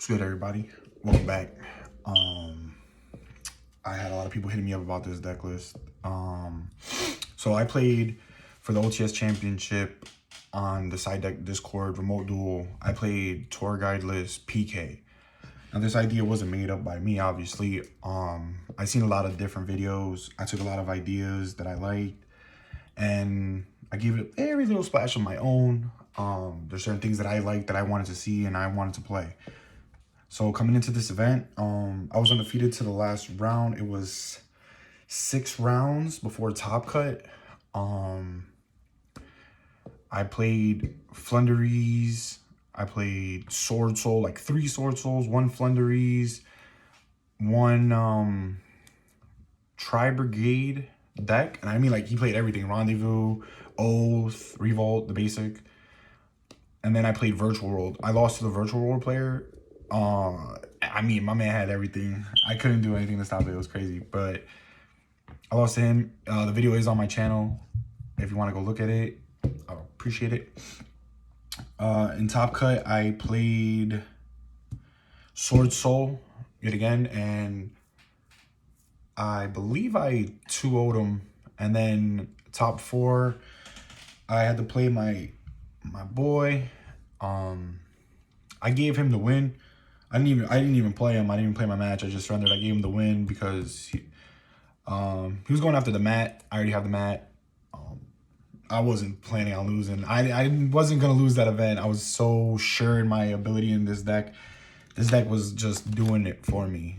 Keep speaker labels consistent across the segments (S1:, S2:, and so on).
S1: What's good, everybody? Welcome back. I had a lot of people hitting me up about this deck list. So I played for the OTS Championship on the side deck Discord remote duel. I played tour guide list PK. Now this idea wasn't made up by me, obviously. I seen a lot of different videos. I took a lot of ideas that I liked, and I gave it a very little splash of my own. There's certain things that I liked that I wanted to see and I wanted to play. So coming into this event, I was undefeated to the last round. It was 6 rounds before top cut. I played Flunderies. I played Sword Soul, like 3 Sword Souls, 1 Flunderies, 1 Tri Brigade deck. And I mean, like, he played everything: Rendezvous, Oath, Revolt, the basic. And then I played Virtual World. I lost to the Virtual World player. I mean, my man had everything. I couldn't do anything to stop it. It was crazy, but I lost to him. The video is on my channel. If you want to go look at it, I'll appreciate it. In Top Cut, I played Sword Soul yet again, and I believe I 2-0'd him. And then top 4, I had to play my boy. I gave him the win. I didn't even play him. I didn't even play my match. I just surrendered. I gave him the win because he was going after the mat. I already have the mat. I wasn't planning on losing. I wasn't gonna lose that event. I was so sure in my ability in this deck. This deck was just doing it for me.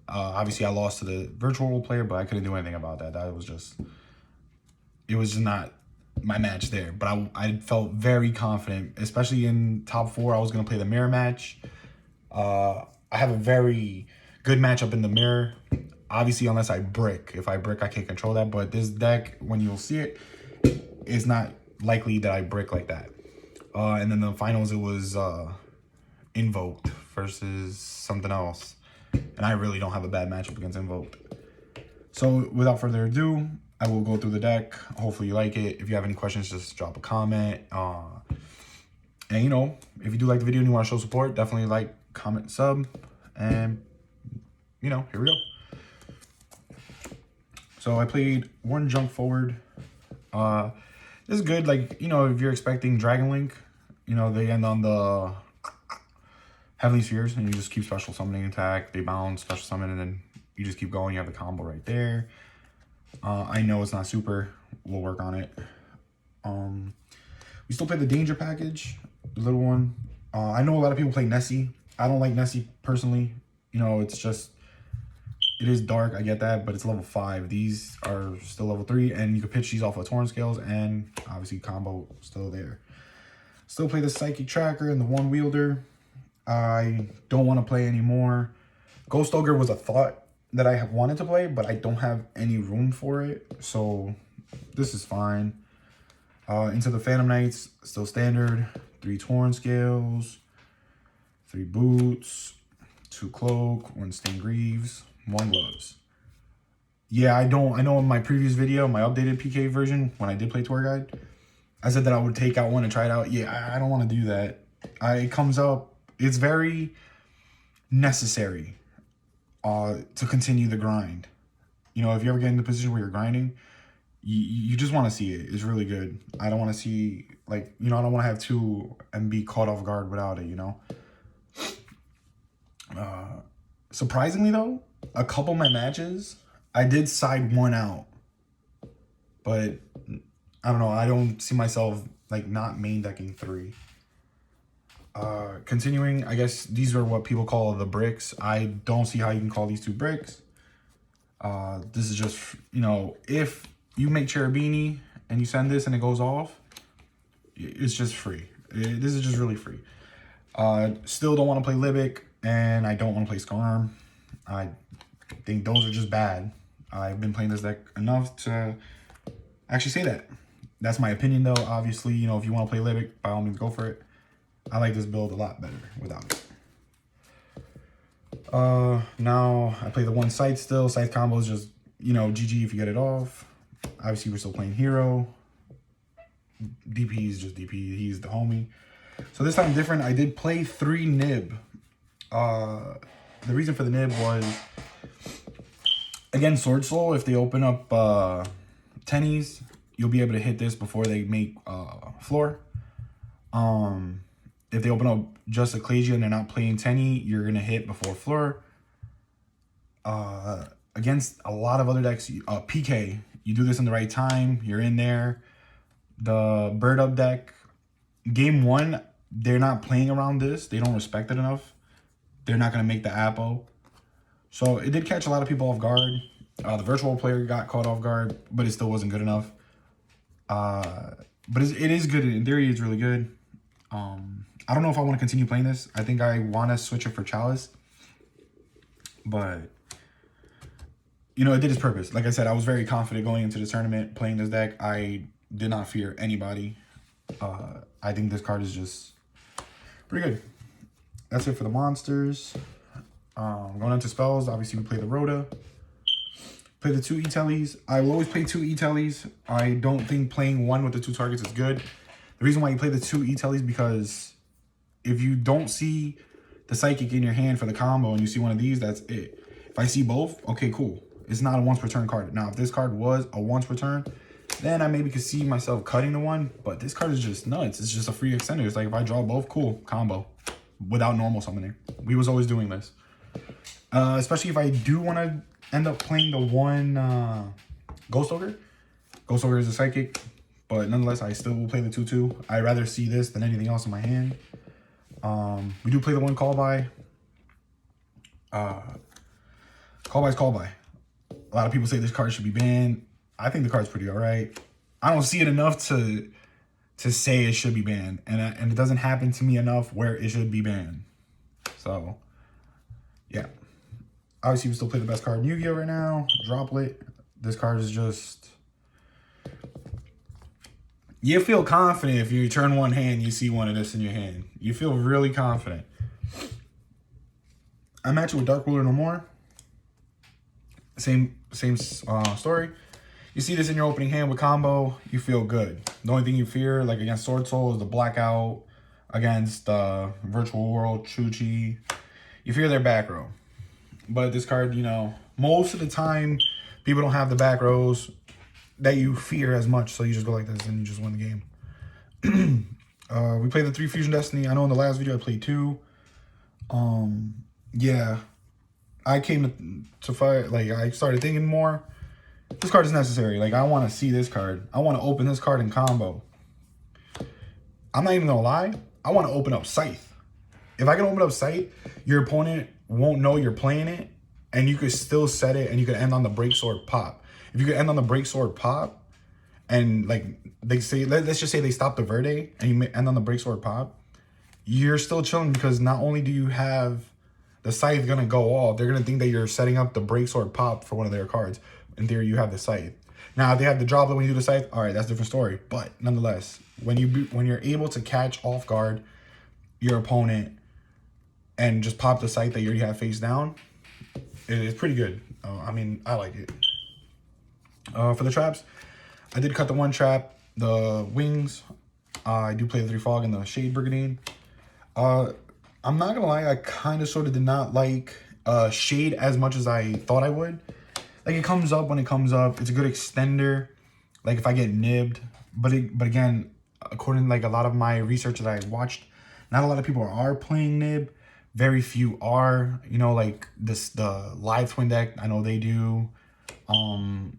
S1: Obviously, I lost to the virtual role player, but I couldn't do anything about that. It was just not my match there. But I felt very confident, especially in top 4. I was gonna play the mirror match. I have a very good matchup in the mirror. Obviously, unless I brick. If I brick, I can't control that. But this deck, when you'll see it, it's not likely that I brick like that. And then the finals, it was Invoked versus something else. And I really don't have a bad matchup against Invoked. So without further ado, I will go through the deck. Hopefully you like it. If you have any questions, just drop a comment. And, you know, if you do like the video and you want to show support, definitely like, comment, sub, and, you know, here we go. So I played 1 jump forward. This is good. Like, you know, if you're expecting Dragon Link, you know, they end on the Heavenly Spheres, and you just keep special summoning attack. They bounce, special summon, and then you just keep going. You have the combo right there. I know it's not super. We'll work on it. We still play the Danger package, the little one. I know a lot of people play Nessie. I don't like Nessie personally. You know, it's just, it is dark. I get that, but it's level 5. These are still level 3, and you can pitch these off of Torrent Scales, and obviously combo still there. Still play the Psychic Tracker and the One Wielder. I don't want to play anymore. Ghost Ogre was a thought that I have wanted to play, but I don't have any room for it, so this is fine. Into the Phantom Knights, still standard. 3 Torrent Scales, 3 Boots, 2 Cloak, 1 Stain Greaves, 1 Gloves. Yeah, I know in my previous video, my updated PK version, when I did play Tour Guide, I said that I would take out 1 and try it out. Yeah, I don't want to do that. It comes up, it's very necessary to continue the grind. You know, if you ever get in the position where you're grinding, you just want to see it. It's really good. I don't want to see, like, you know, I don't want to have 2 and be caught off guard without it, you know. Surprisingly though, a couple of my matches, I did side 1 out, but I don't know. I don't see myself like not main decking 3. Continuing, I guess these are what people call the bricks. I don't see how you can call these 2 bricks. This is just, you know, if you make Cherubini and you send this and it goes off, it's just free. This is just really free. Still don't want to play Libic, and I don't want to play Skarm. I think those are just bad. I've been playing this deck enough to actually say that. That's my opinion though. Obviously, you know, if you want to play Libic, by all means go for it. I like this build a lot better without it. Now I play the 1 Scythe still. Scythe combo is just, you know, GG if you get it off. Obviously, we're still playing Hero. DP is just DP. He's the homie. So this time different. I did play 3 Nib. The reason for the nib was, again, Sword Soul, if they open up tennies, you'll be able to hit this before they make floor. If they open up just Ecclesia and they're not playing tenny, you're going to hit before floor. Against a lot of other decks, PK, you do this in the right time, you're in there. The Bird Up deck, game one, they're not playing around this. They don't respect it enough. They're not going to make the Apo. So it did catch a lot of people off guard. The virtual player got caught off guard, but it still wasn't good enough. But it is good. In theory, it's really good. I don't know if I want to continue playing this. I think I want to switch it for Chalice. But, you know, it did its purpose. Like I said, I was very confident going into the tournament playing this deck. I did not fear anybody. I think this card is just pretty good. That's it for the monsters. Going into spells, obviously we play the Rhoda. Play the 2 E-Tellies. I will always play 2 E-Tellies. I don't think playing one with the 2 targets is good. The reason why you play the 2 E-Tellies, because if you don't see the Psychic in your hand for the combo and you see one of these, that's it. If I see both, okay, cool. It's not a once per turn card. Now, if this card was a once per turn, then I maybe could see myself cutting the one. But this card is just nuts. It's just a free extender. It's like if I draw both, cool, combo. Without normal summoning. We was always doing this. Especially if I do want to end up playing the one Ghost Ogre. Ghost Ogre is a Psychic. But nonetheless, I still will play the 2/2. I'd rather see this than anything else in my hand. We do play the one Call By. Call By is Call By. A lot of people say this card should be banned. I think the card's pretty alright. I don't see it enough to say it should be banned. And it doesn't happen to me enough where it should be banned. So, yeah. Obviously, we still play the best card in Yu-Gi-Oh! Right now. Droplet. This card is just... You feel confident if you turn one hand, you see one of this in your hand. You feel really confident. I match it with Dark Ruler No More. Same story. You see this in your opening hand with combo, you feel good. The only thing you fear, like against Sword Soul, is the Blackout. Against Virtual World, Chuchi. You fear their back row. But this card, you know, most of the time, people don't have the back rows that you fear as much, so you just go like this and you just win the game. We played the 3 Fusion Destiny. I know in the last video I played 2. Yeah, I came to fight, like, I started thinking more. This card is necessary. Like, I want to see this card. I want to open this card in combo. I'm not even going to lie. I want to open up Scythe. If I can open up Scythe, your opponent won't know you're playing it, and you could still set it, and you could end on the Break Sword pop. If you could end on the Break Sword pop, and like they say, let's just say they stop the Verde, and you end on the Break Sword pop, you're still chilling, because not only do you have the Scythe gonna go off, they're gonna think that you're setting up the Break Sword pop for one of their cards. In theory, you have the Scythe. Now, if they have the Droplet when you do the Scythe, all right, that's a different story. But nonetheless, when you're able to catch off guard your opponent and just pop the Scythe that you already have face down, it's pretty good. I mean, I like it. For the traps, I did cut the 1 trap, the Wings. I do play the 3 Fog and the Shade Brigandine. I'm not gonna lie, I kind of sort of did not like Shade as much as I thought I would. Like, it comes up when it comes up. It's a good extender. Like, if I get nibbed. But again, according to like a lot of my research that I watched, not a lot of people are playing nib. Very few are. You know, like the live twin deck, I know they do. In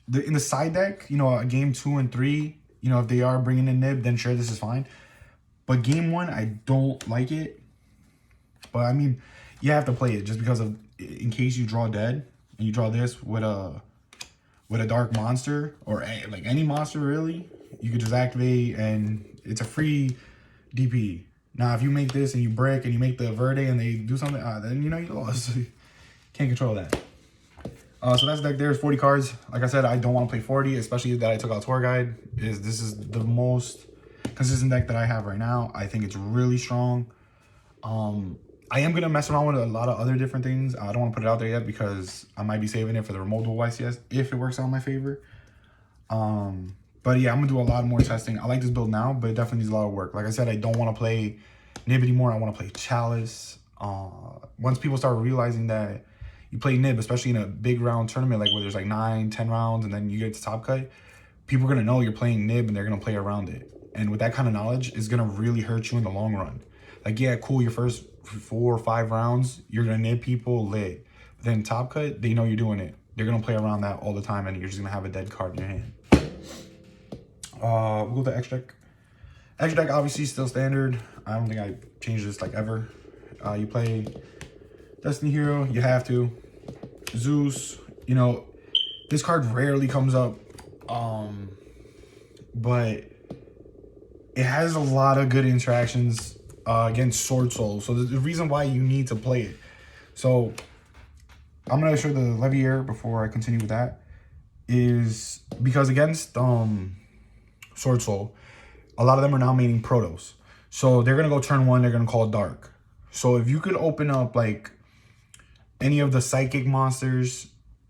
S1: the side deck, you know, game 2 and 3, you know, if they are bringing in nib, then sure, this is fine. But game 1, I don't like it. But I mean, you have to play it just because of, in case you draw dead and you draw this with a dark monster, or like any monster really, you could just activate and it's a free DP. Now, if you make this and you break and you make the Verde and they do something, then you know you lost. Can't control that. So that's deck. There's 40 cards. Like I said, I don't want to play 40, especially that I took out Tour Guide. This is the most consistent deck that I have right now. I think it's really strong. I am going to mess around with a lot of other different things. I don't want to put it out there yet because I might be saving it for the remote dual YCS if it works out in my favor. But yeah, I'm going to do a lot more testing. I like this build now, but it definitely needs a lot of work. Like I said, I don't want to play Nib anymore. I want to play Chalice. Once people start realizing that you play Nib, especially in a big round tournament, like where there's like 9, 10 rounds, and then you get to top cut, people are going to know you're playing Nib and they're going to play around it. And with that kind of knowledge, it's going to really hurt you in the long run. Like, yeah, cool, your first 4 or 5 rounds, you're going to Nib people lit. But then top cut, they know you're doing it. They're going to play around that all the time, and you're just going to have a dead card in your hand. We'll go to X deck. X deck, obviously, still standard. I don't think I changed this, like, ever. You play Destiny Hero, you have to. Zeus, you know, this card rarely comes up. But it has a lot of good interactions against Sword Soul. So the reason why you need to play it. So I'm going to show the Leviair before I continue with that. Is because against Sword Soul, a lot of them are now maining Protos. So they're going to go turn 1, they're going to call Dark. So if you could open up like any of the Psychic monsters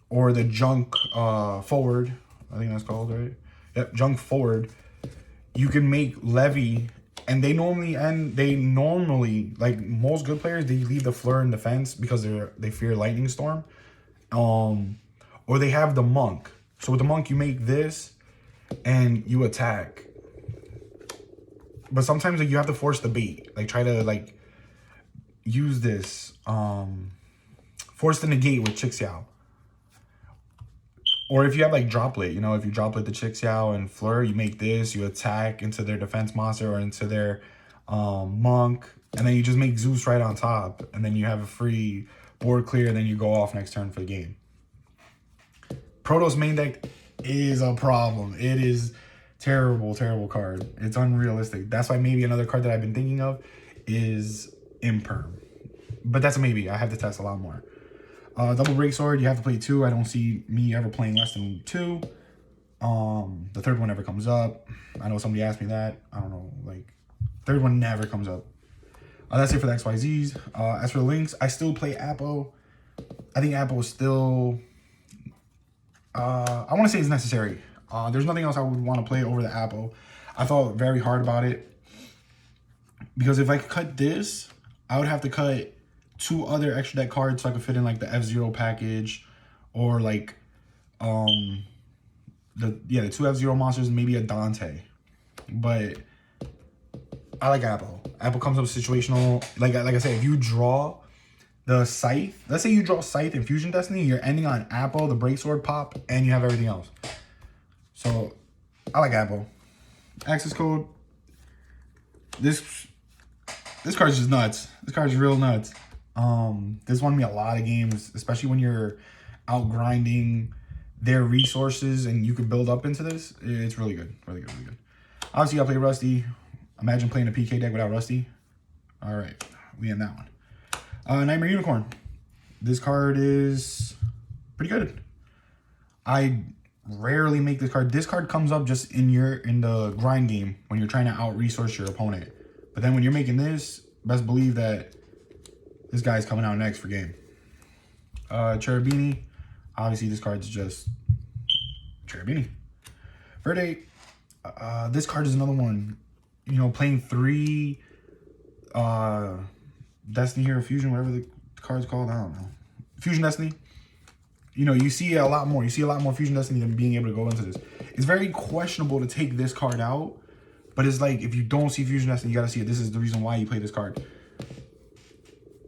S1: or the Junk Forward, I think that's called, right? Yep, Junk Forward, you can make Levy, and they normally, like most good players, they leave the Fleur in defense because they fear Lightning Storm. Or they have the Monk. So with the Monk, you make this and you attack. But sometimes like you have to force the bait. Like try to like use this. Force the negate with Chixiao. Or if you have like Droplet, you know, if you Droplet the Chixiao and Fleur, you make this, you attack into their defense monster or into their Monk, and then you just make Zeus right on top, and then you have a free board clear, and then you go off next turn for the game. Protoss main deck is a problem. It is terrible, terrible card. It's unrealistic. That's why maybe another card that I've been thinking of is Imperm. But that's a maybe. I have to test a lot more. Double Break Sword, you have to play 2. I don't see me ever playing less than 2. The third one never comes up. I know somebody asked me that. I don't know, like, third one never comes up. That's it for the XYZs. As for the links, I still play Appo. I think Appo is still, I want to say it's necessary. There's nothing else I would want to play over the Appo. I thought very hard about it. Because if I could cut this, I would have to cut 2 other extra deck cards so I could fit in like the F-Zero package, or like the 2 F-Zero monsters, maybe a Dante. But I like Appo. Appo comes up situational. Like I said, if you draw the Scythe, let's say you draw Scythe in Fusion Destiny, you're ending on Appo, the Break Sword pop, and you have everything else. So I like Appo. Access code. This card's just nuts. This card's real nuts. This won me a lot of games, especially when you're out grinding their resources and you can build up into this. It's really good. Really good, really good. Obviously, you gotta play Rusty. Imagine playing a PK deck without Rusty. All right, we end that one. Nightmare Unicorn. This card is pretty good. I rarely make this card. This card comes up just in the grind game when you're trying to out-resource your opponent. But then when you're making this, best believe that this guy's coming out next for game. Cherubini. Obviously, this card's just Cherubini. Verde. This card is another one. You know, playing 3 Destiny Hero Fusion, whatever the card's called. I don't know. Fusion Destiny. You know, you see a lot more. You see a lot more Fusion Destiny than being able to go into this. It's very questionable to take this card out. But it's like, if you don't see Fusion Destiny, you got to see it. This is the reason why you play this card.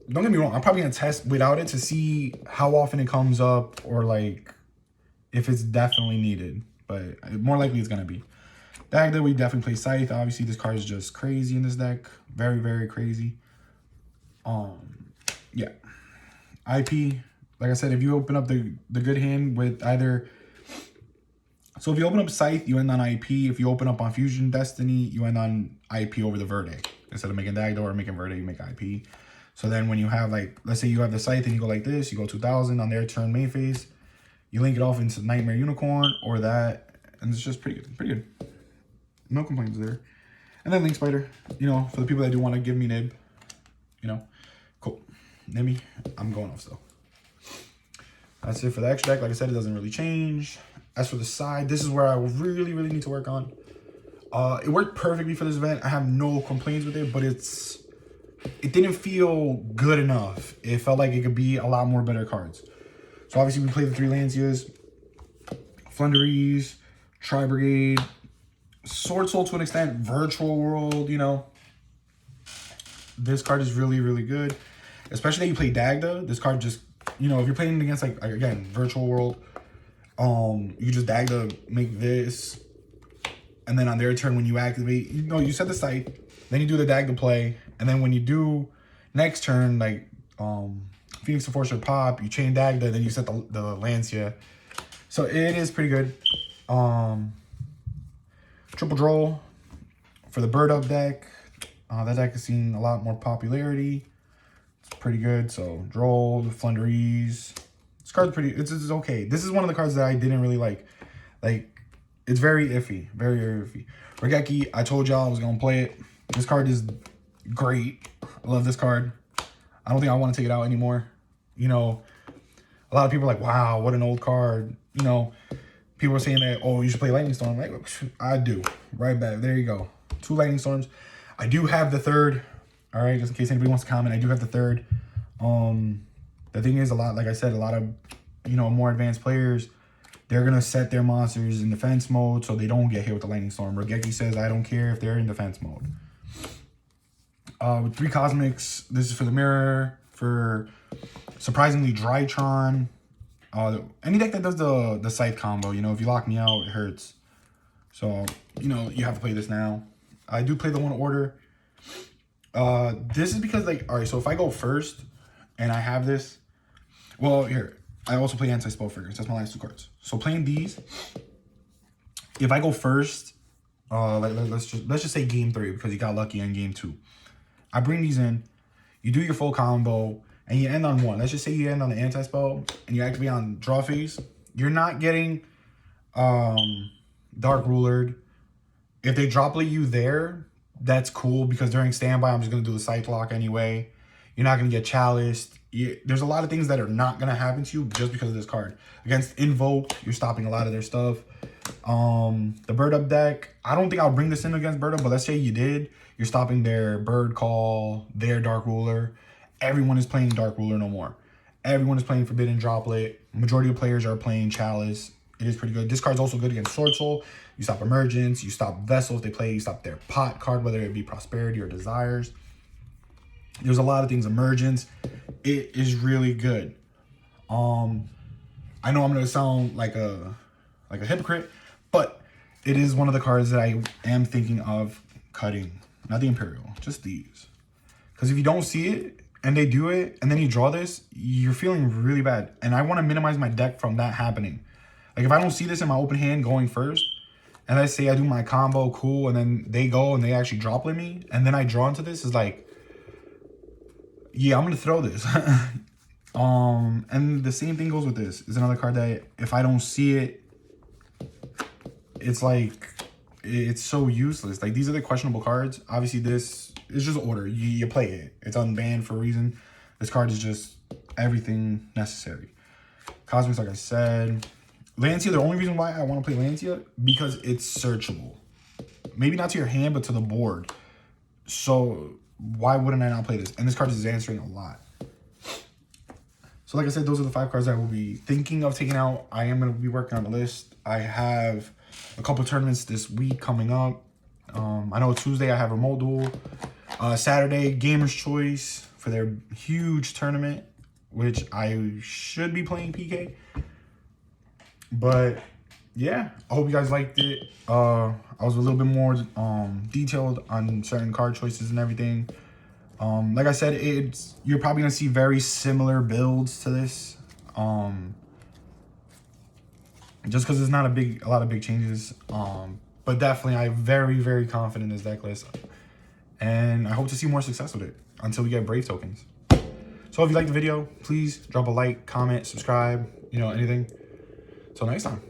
S1: Don't get me wrong. I'm probably going to test without it to see how often it comes up, or like if it's definitely needed. But more likely it's going to be. Deck that we definitely play Scythe. Obviously, this card is just crazy in this deck. Very, very crazy. Yeah. IP. Like I said, if you open up the good hand with either... So if you open up Scythe, you end on IP. If you open up on Fusion Destiny, you end on IP over the Verde. Instead of making Dagdo or making Verde, you make IP. So then when you have, like, let's say you have the Scythe and you go like this, you go 2000 on their turn main phase, you link it off into Nightmare Unicorn or that, and it's just pretty good. Pretty good. No complaints there. And then Link Spider, you know, for the people that do want to give me Nib, you know, cool. Nibby, I'm going off still. That's it for the extra deck. Like I said, it doesn't really change. As for the side, this is where I really, need to work on. It worked perfectly for this event. I have no complaints with it, but it's it didn't feel good enough. It felt like it could be a lot more better cards. So obviously we played the 3 Lancias, Flunderies, Tri-Brigade, Sword Soul to an extent, Virtual World, you know. This card is really, really good. Especially that you play Dagda. This card just, you know, if you're playing against, like again, Virtual World, you just Dagda, make this. And then on their turn, when you activate, you know, you set the site, then you do the Dagda play. And then when you do next turn, like Phoenix Enforcer pop, you chain Dagda, then you set the Lancia. So it is pretty good. Triple Droll for the Bird Up deck. That deck has seen a lot more popularity. It's pretty good. So Droll, the Flunderies. This card's pretty, it's okay. This is one of the cards that I didn't really like. Like, it's very iffy. Very, very iffy. Regeki, I told y'all I was going to play it. This card is great. I love this card. I don't think I want to take it out anymore. You know, a lot of people are like, wow, what an old card. You know, people are saying that, oh, you should play Lightning Storm. Like, I do. Right back. There you go. 2 Lightning Storms. I do have the 3rd. All right, just in case anybody wants to comment, I do have the 3rd. The thing is, like I said, a lot of, you know, more advanced players, they're going to set their monsters in defense mode so they don't get hit with the Lightning Storm. Regeki says, I don't care if they're in defense mode. With 3 Cosmics, this is for the mirror, for surprisingly Drytron. Any deck that does the Scythe combo, you know, if you lock me out, it hurts. So, you know, you have to play this now. I do play the one order. This is because, like, all right, so if I go first and I have this, well, here, I also play Anti-Spell Figures. That's my last 2 cards. So playing these, if I go first, let's just say game 3 because you got lucky in game 2. I bring these in, you do your full combo, and you end on 1. Let's just say you end on the Anti-Spell and you activate on draw phase. You're not getting Dark Rulered. If they droplet you there, that's cool because during standby, I'm just going to do the Scythe lock anyway. You're not going to get chaliced. There's a lot of things that are not going to happen to you just because of this card. Against Invoke, you're stopping a lot of their stuff. The Bird Up deck, I don't think I'll bring this in against Bird Up, but let's say you did. You're stopping their Bird Call, their Dark Ruler. Everyone is playing Dark Ruler no more. Everyone is playing Forbidden Droplet. Majority of players are playing Chalice. It is pretty good. This card's also good against Sword Soul. You stop Emergence. You stop Vessel if they play. You stop their pot card, whether it be Prosperity or Desires. There's a lot of things. Emergence. It is really good. I know I'm going to sound like a hypocrite, but it is one of the cards that I am thinking of cutting. Not the Imperial, just these. Because if you don't see it and they do it and then you draw this, you're feeling really bad. And I want to minimize my deck from that happening. Like, if I don't see this in my open hand going first, and I say I do my combo, cool, and then they go and they actually droplet me, and then I draw into this, is like, yeah, I'm going to throw this. And the same thing goes with this. It's another card that if I don't see it, it's like, it's so useless. Like, these are the questionable cards. Obviously, this is just order. You play it. It's unbanned for a reason. This card is just everything necessary. Cosmics, like I said. Lancia, the only reason why I want to play Lancia, because it's searchable. Maybe not to your hand, but to the board. So why wouldn't I not play this? And this card is answering a lot. So like I said, those are the 5 cards I will be thinking of taking out. I am going to be working on the list. I have a couple tournaments this week coming up. I know Tuesday I have Remote Duel. Saturday, Gamer's Choice for their huge tournament, which I should be playing PK. But yeah, I hope you guys liked it. I was a little bit more detailed on certain card choices and everything. Like I said, you're probably gonna see very similar builds to this. Just because it's not a lot of big changes. But definitely, I'm very, very confident in this deck list, and I hope to see more success with it until we get Brave tokens. So if you liked the video, please drop a like, comment, subscribe, you know, anything. Till next time.